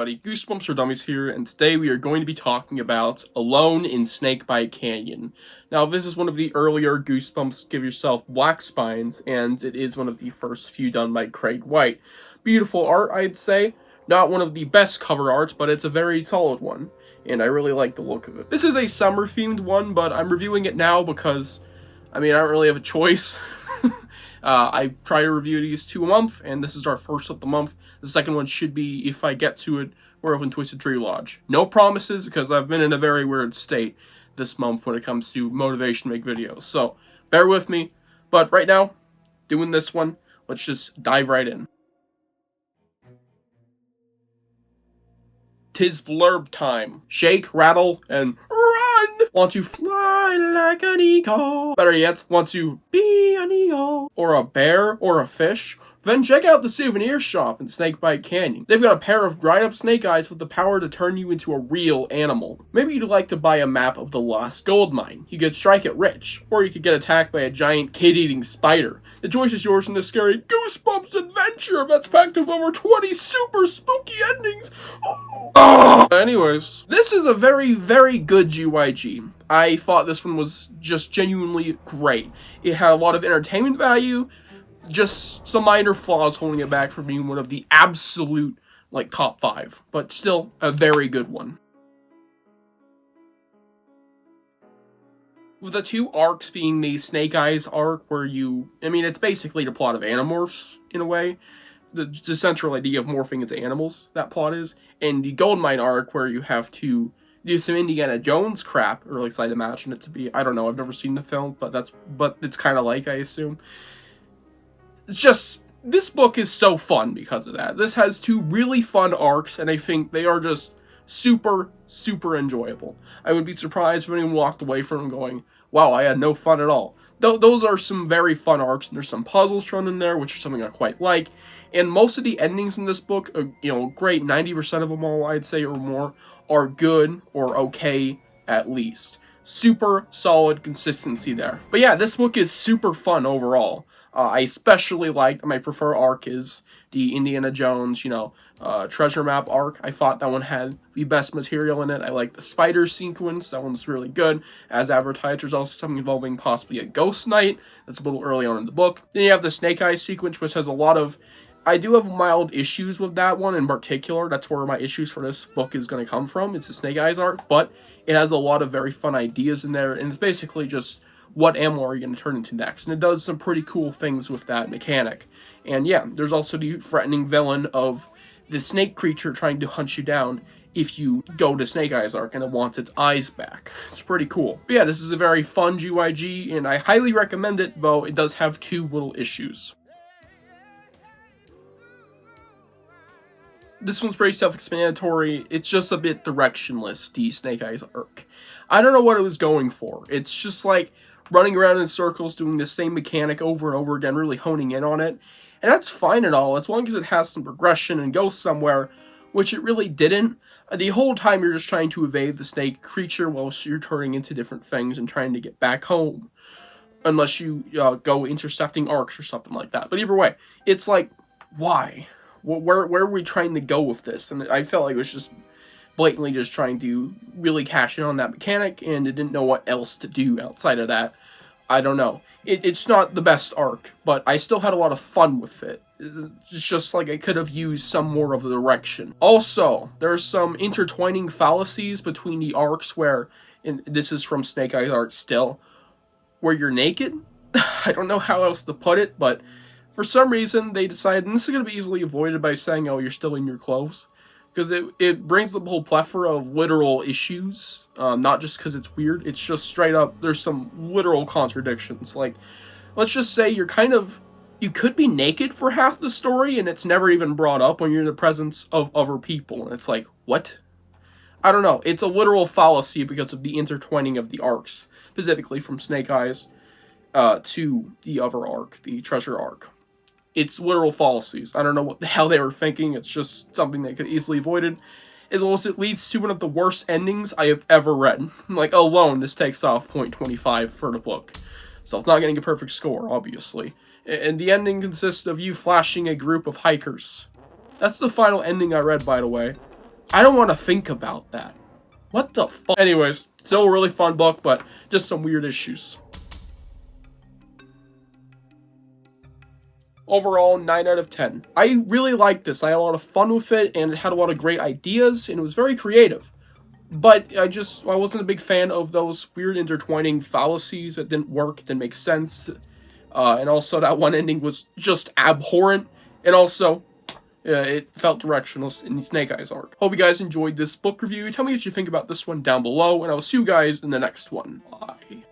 everybody, Goosebumps for Dummies here, and today we are going to be talking about Alone in Snakebite Canyon. Now, this is one of the earlier Goosebumps Give Yourself Black Spines, and it is one of the first few done by Craig White. Beautiful art, I'd say. Not one of the best cover art, but it's a very solid one, and I really like the look of it. This is a summer-themed one, but I'm reviewing it now because, I don't really have a choice. I try to review these 2 a month, and this is our first of the month. The second one should be, if I get to it, Werewolf in Twisted Tree Lodge. No promises, because I've been in a very weird state this month when it comes to motivation to make videos. So, bear with me. But right now, doing this one, let's just dive right in. 'Tis blurb time. Shake, rattle, and run! Want to fly like an eagle? Better yet, want to be an eagle? Or a bear? Or a fish? Then check out the souvenir shop in Snakebite Canyon. They've got a pair of dried up snake eyes with the power to turn you into a real animal. Maybe you'd like to buy a map of the lost gold mine. You could strike it rich. Or you could get attacked by a giant kid-eating spider. The choice is yours in this scary Goosebumps adventure that's packed with over 20 super spooky endings. Anyways, this is a very, very good GYG. I thought this one was just genuinely great. It had a lot of entertainment value, just some minor flaws holding it back from being one of the absolute, top 5, but still a very good one. With the 2 arcs being the Snake Eyes arc, where it's basically the plot of Animorphs, in a way. The central idea of morphing into animals, that plot is. And the Goldmine arc, where you have to do some Indiana Jones crap, or at least I'd imagine it to be. I don't know, I've never seen the film, but it's kind of like, I assume. It's just, this book is so fun because of that. This has 2 really fun arcs, and I think they are just super, super enjoyable. I would be surprised if anyone walked away from them going, wow, I had no fun at all. Those are some very fun arcs, and there's some puzzles thrown in there, which is something I quite like. And most of the endings in this book are, great. 90% of them all, I'd say, or more, are good or okay, at least. Super solid consistency there. But yeah, this book is super fun overall. I especially liked, my preferred arc is the Indiana Jones, treasure map arc. I thought that one had the best material in it. I like the spider sequence. That one's really good. As advertised, there's also something involving possibly a ghost night. That's a little early on in the book. Then you have the Snake Eyes sequence, which has a lot of... I do have mild issues with that one in particular. That's where my issues for this book is going to come from. It's the Snake Eyes arc, but it has a lot of very fun ideas in there, and it's basically just... what animal are you going to turn into next? And it does some pretty cool things with that mechanic. And yeah, there's also the threatening villain of the snake creature trying to hunt you down if you go to Snake Eyes arc and it wants its eyes back. It's pretty cool. But yeah, this is a very fun GYG, and I highly recommend it, though it does have 2 little issues. This one's pretty self-explanatory. It's just a bit directionless, the Snake Eyes arc. I don't know what it was going for. It's just like running around in circles, doing the same mechanic over and over again, really honing in on it. And that's fine and all, as long as it has some progression and goes somewhere, which it really didn't. The whole time you're just trying to evade the snake creature while you're turning into different things and trying to get back home. Unless you go intercepting arcs or something like that. But either way, it's like, why? Where are we trying to go with this? And I felt like it was just blatantly just trying to really cash in on that mechanic, and it didn't know what else to do outside of that. I don't know. It's not the best arc, but I still had a lot of fun with it. It's just like I could have used some more of the direction. Also, there's some intertwining fallacies between the arcs where, and this is from Snake Eyes arc still, where you're naked. I don't know how else to put it, but for some reason they decided, and this is going to be easily avoided by saying, oh, you're still in your clothes. Because it brings up a whole plethora of literal issues, not just because it's weird, it's just straight up, there's some literal contradictions. Like, let's just say you could be naked for half the story, and it's never even brought up when you're in the presence of other people, and it's like, what? I don't know, it's a literal fallacy because of the intertwining of the arcs, specifically from Snake Eyes to the other arc, the treasure arc. It's literal fallacies. I don't know what the hell they were thinking. It's just something they could easily avoided. As well as it leads to one of the worst endings I have ever read. Like, alone, this takes off 0.25 for the book. So it's not getting a perfect score, obviously. And the ending consists of you flashing a group of hikers. That's the final ending I read, by the way. I don't want to think about that. What the fuck? Anyways, still a really fun book, but just some weird issues. Overall, 9 out of 10. I really liked this. I had a lot of fun with it, and it had a lot of great ideas, and it was very creative. But I wasn't a big fan of those weird intertwining fallacies that didn't work, didn't make sense. And also that one ending was just abhorrent. And also, it felt directionless in the Snake Eyes arc. Hope you guys enjoyed this book review. Tell me what you think about this one down below, and I will see you guys in the next one. Bye.